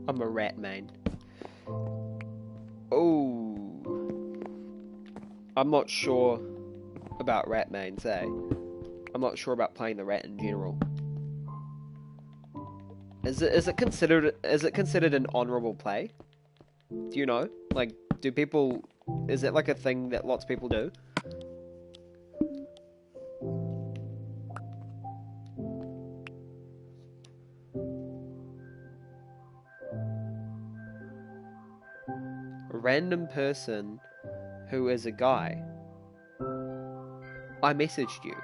[SPEAKER 1] I'm a rat main. Oh. I'm not sure about rat mains, eh? I'm not sure about playing the rat in general. Is it considered an honorable play? Do you know? Like, do people... Is it like a thing that lots of people do? A random person who is a guy. I messaged you.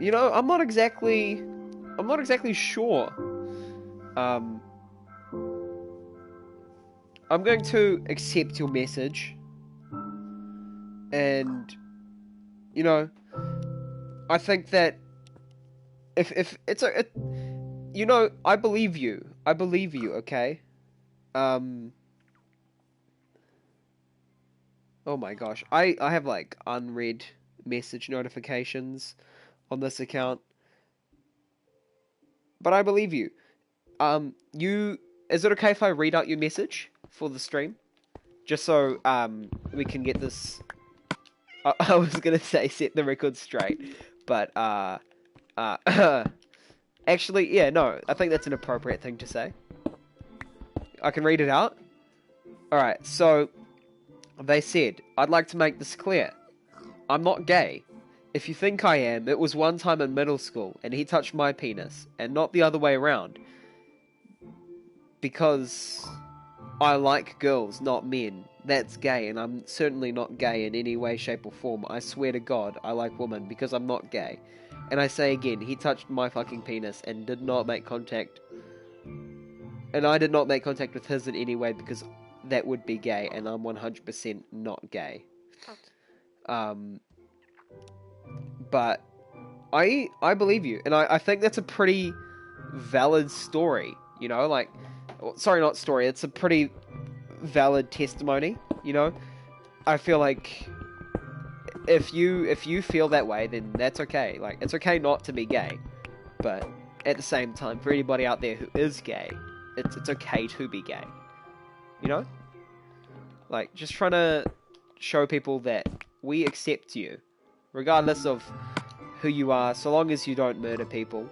[SPEAKER 1] You know, I'm not exactly sure. I'm going to accept your message. And, you know, I think that if it's a... You know, I believe you. Okay? Oh my gosh. I have, like, unread message notifications on this account. But I believe you. Is it okay if I read out your message for the stream? Just so, we can get this... I was gonna say set the record straight. But, actually, yeah, no, I think that's an appropriate thing to say. I can read it out? Alright, so, they said, I'd like to make this clear. I'm not gay. If you think I am, it was one time in middle school, and he touched my penis, and not the other way around. Because I like girls, not men. That's gay, and I'm certainly not gay in any way, shape, or form. I swear to God, I like women, because I'm not gay. And I say again, he touched my fucking penis and did not make contact. And I did not make contact with his in any way because that would be gay, and I'm 100% not gay. But I believe you, and I think that's a pretty valid story, you know, like, sorry, not story, it's a pretty valid testimony, you know. I feel like if you feel that way, then that's okay. Like, it's okay not to be gay, but at the same time, for anybody out there who is gay, it's okay to be gay. You know? Like, just trying to show people that we accept you, regardless of who you are, so long as you don't murder people,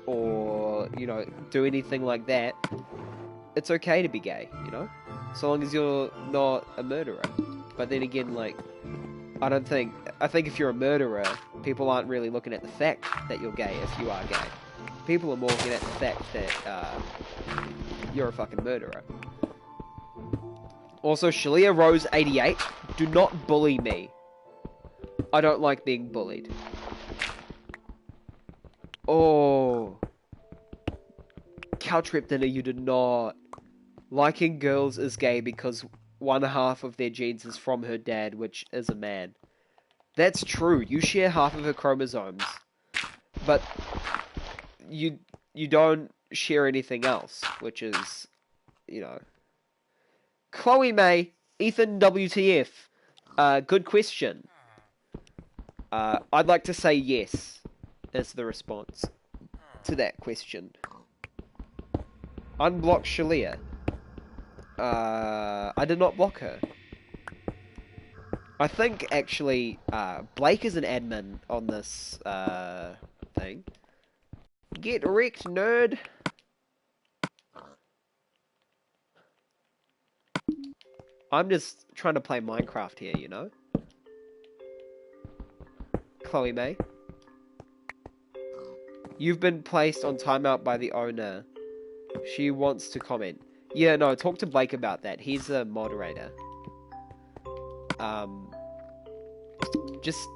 [SPEAKER 1] or, you know, do anything like that. It's okay to be gay, you know? So long as you're not a murderer. But then again, like, I think if you're a murderer, people aren't really looking at the fact that you're gay if you are gay. People are more looking at the fact that you're a fucking murderer. Also, Shalia Rose 88, do not bully me. I don't like being bullied. Oh. Couch Rep Dinner, you do not. Liking girls is gay because one half of their genes is from her dad, which is a man. That's true. You share half of her chromosomes. But you don't share anything else, which is, you know. Chloe May, Ethan WTF. Good question. I'd like to say yes, is the response to that question. Unblock Shalia. I did not block her. I think, actually, Blake is an admin on this, thing. Get wrecked, nerd! I'm just trying to play Minecraft here, you know? Chloe May. You've been placed on timeout by the owner. She wants to comment. Yeah, no, talk to Blake about that. He's a moderator. Just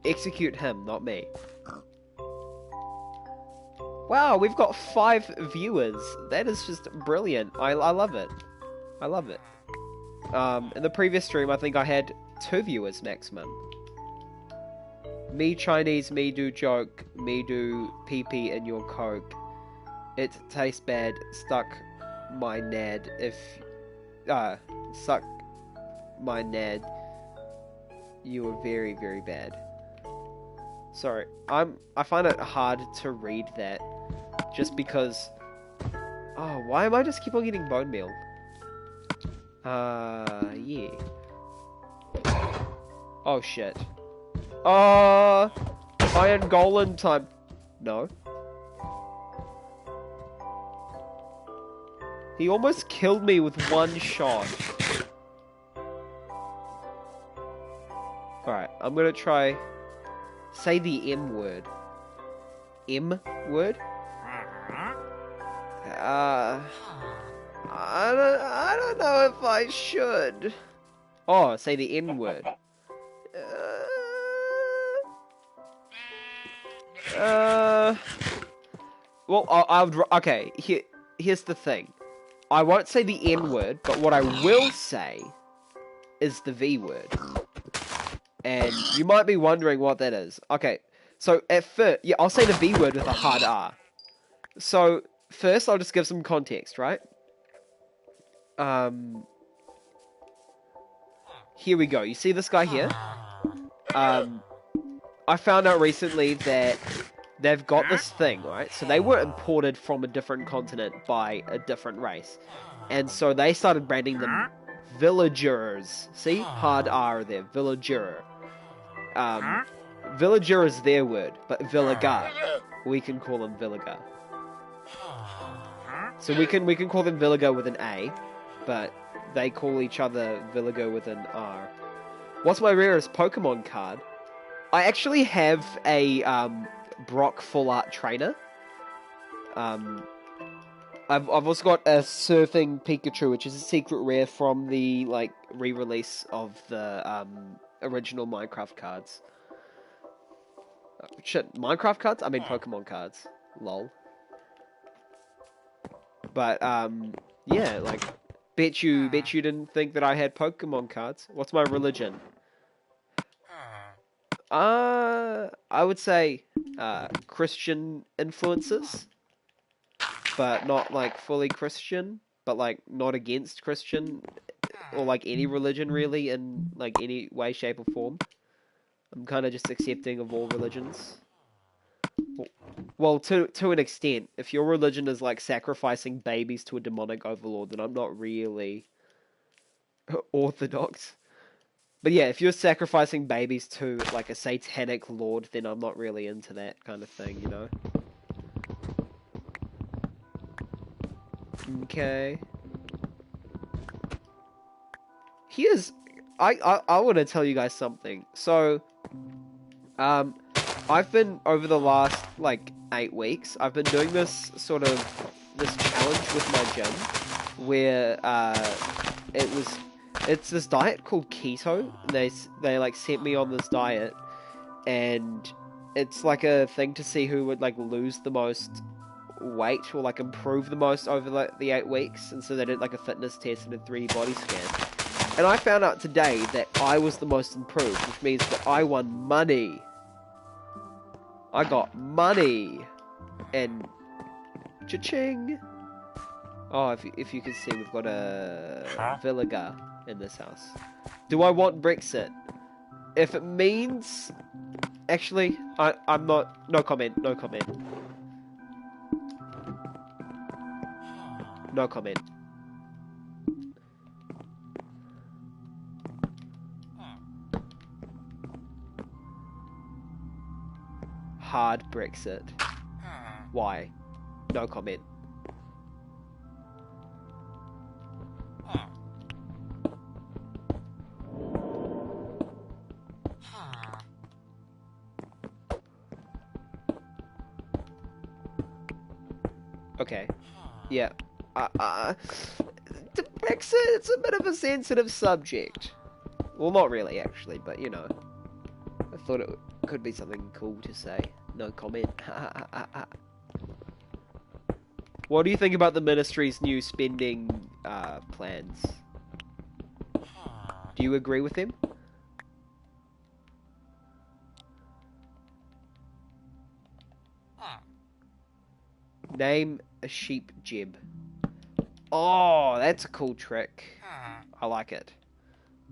[SPEAKER 1] execute him, not me. Wow, we've got 5 viewers. That is just brilliant. I love it. I love it. In the previous stream, I think I had 2 viewers maximum. Me Chinese, me do joke, me do pee-pee in your coke. It tastes bad, stuck my nad if... suck my nad. You were very, very bad. Sorry, I find it hard to read that, just because... Oh, why am I just keep on getting bone meal? Yeah. Oh, shit. Iron Golem time. No. He almost killed me with one shot. Alright, I'm gonna try... Say the M word. M word? I don't know if I should. Oh, say the N word. Well, I would... Okay, here's the thing. I won't say the N word, but what I will say is the V word. And you might be wondering what that is. Okay, so at first... Yeah, I'll say the V word with a hard R. So, first I'll just give some context, right? Here we go. You see this guy here? I found out recently that they've got this thing, right? So they were imported from a different continent by a different race. And so they started branding them villagers. See? Hard R there. Villager. Villager is their word, but villager, we can call them villager. So we can call them villager with an A, but they call each other villager with an R. What's my rarest Pokemon card? I actually have a Brock Full Art Trainer. I've also got a Surfing Pikachu, which is a secret rare from the re-release of the original Minecraft cards. Shit, Minecraft cards? I mean Pokemon cards. Lol. But yeah, bet you didn't think that I had Pokemon cards. What's my religion? I would say Christian influences, but not fully Christian, but not against Christian or any religion really in any way, shape, or form. I'm kind of just accepting of all religions. Well, to an extent. If your religion is like sacrificing babies to a demonic overlord, then I'm not really orthodox. But yeah, if you're sacrificing babies to like a satanic lord, then I'm not really into that kind of thing, you know? Okay. Here's... I want to tell you guys something. So, I've been, over the last, like, 8 weeks, I've been doing this sort of, this challenge with my gym, where, it's this diet called keto. They like, sent me on this diet, and it's, like, a thing to see who would, like, lose the most weight, or, like, improve the most over, like, the 8 weeks, and so they did, like, a fitness test and a 3D body scan. And I found out today that I was the most improved, which means that I won money. I got money. And cha-ching. Oh, if you can see, we've got a villager in this house. Do I want Brexit? If it means... Actually, I'm not... No comment, no comment. No comment. Hard Brexit. Why? No comment. Okay. Yeah. The Brexit, it's a bit of a sensitive subject. Well, not really, actually, but, you know. I thought it could be something cool to say. No comment. What do you think about the ministry's new spending plans? Do you agree with them? Name a sheep jib. Oh, that's a cool trick. I like it.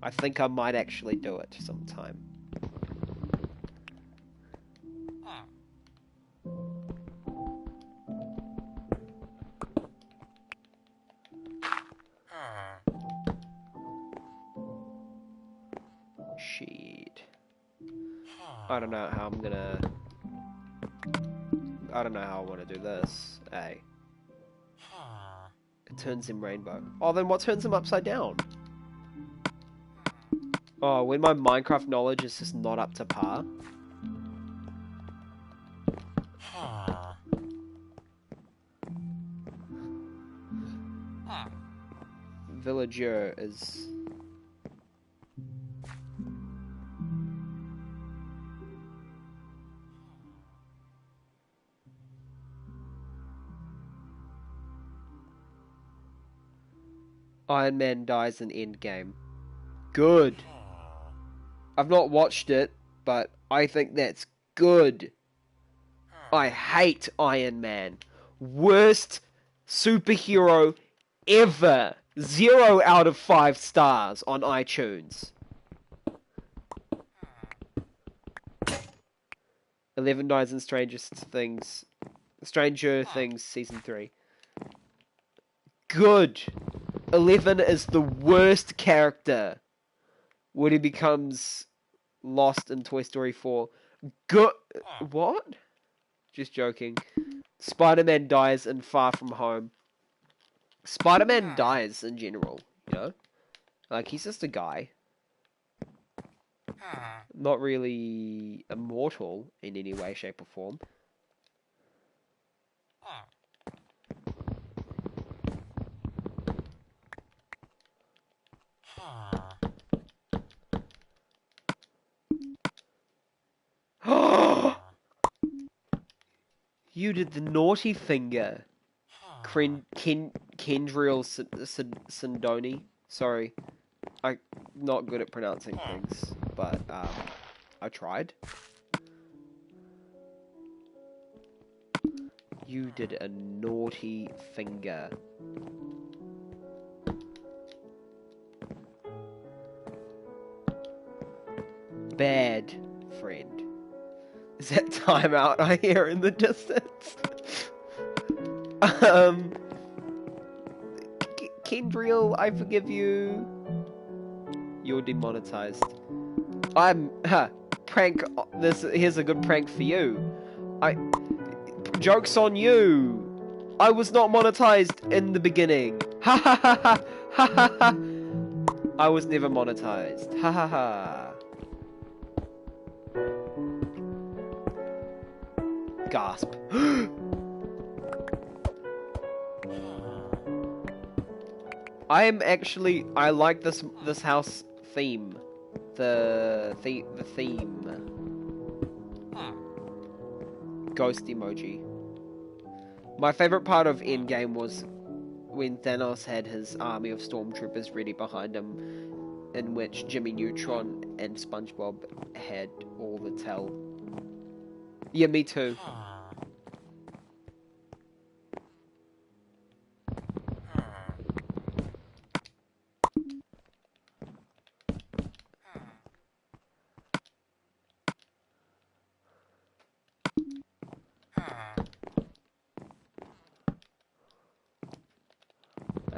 [SPEAKER 1] I think I might actually do it sometime. Shit. I don't know how I'm gonna... I don't know how I want to do this. Hey. It turns him rainbow. Oh, then what turns him upside down? Oh, when my Minecraft knowledge is just not up to par. Villager is... Iron Man dies in Endgame. Good. I've not watched it, but I think that's good. I hate Iron Man. Worst superhero ever. 0 out of 5 stars on iTunes. 11 dies in Stranger Things Season 3. Good. 11 is the worst character when he becomes lost in Toy Story 4. Good. What? Just joking. Spider-Man dies in Far From Home. Spider-Man dies in general, you know? Like, he's just a guy. Not really immortal in any way, shape, or form. You did the naughty finger. Kendriel Sindoni. Sorry. I'm not good at pronouncing things, but I tried. You did a naughty finger. Bad. friend. Is that timeout I hear in the distance? Kendriel, I forgive you. You're demonetized. Prank. Here's a good prank for you. Joke's on you. I was not monetized in the beginning. Ha ha ha ha ha ha ha. I was never monetized. Ha ha ha. Gasp. I like this house theme. The theme. Ghost emoji. My favorite part of Endgame was when Thanos had his army of stormtroopers ready behind him, in which Jimmy Neutron and SpongeBob had all the tell. Yeah, me too.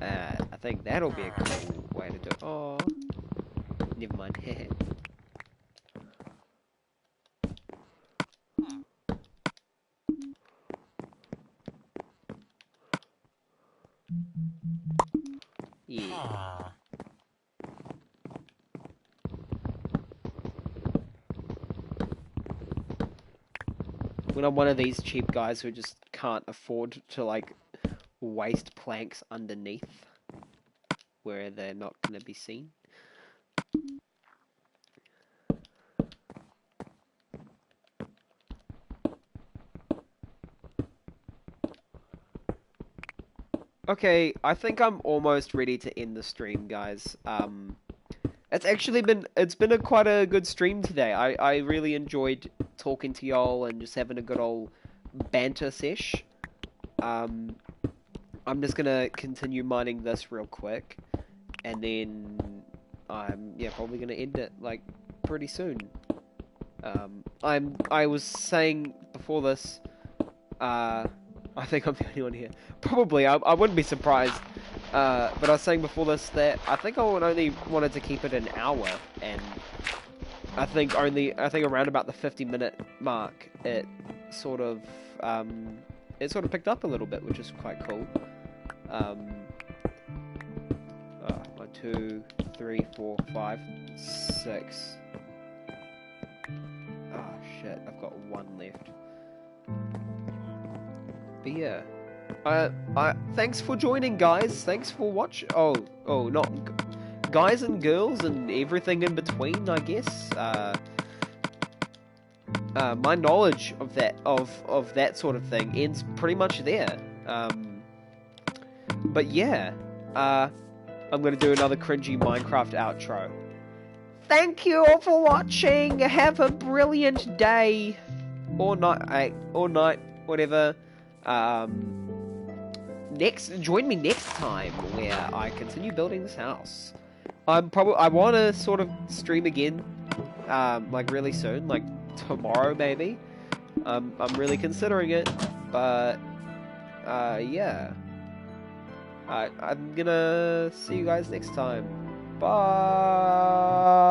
[SPEAKER 1] I think that'll be a cool way to do it. Oh, never mind. Yeah. When I'm one of these cheap guys who just can't afford to, like, waste planks underneath where they're not going to be seen. Okay, I think I'm almost ready to end the stream, guys. It's been quite a good stream today. I really enjoyed talking to y'all and just having a good old banter sesh. I'm just gonna continue mining this real quick, and then I'm probably gonna end it like pretty soon. I was saying before this, I think I'm the only one here. Probably, I wouldn't be surprised. But I was saying before this that I think I would only wanted to keep it an hour, and I think around about the 50-minute mark, it sort of picked up a little bit, which is quite cool. 1, 2, 3, 4, 5, 6. Oh shit, I've got 1 left. But yeah, thanks for joining, guys. Thanks for watching. Not guys and girls and everything in between, I guess. My knowledge of that sort of thing ends pretty much there. But yeah, I'm gonna do another cringy Minecraft outro. Thank you all for watching. Have a brilliant day or night, whatever. Join me next time where I continue building this house. I want to sort of stream again, like really soon, like tomorrow maybe. I'm really considering it, but yeah. I'm gonna see you guys next time. Bye.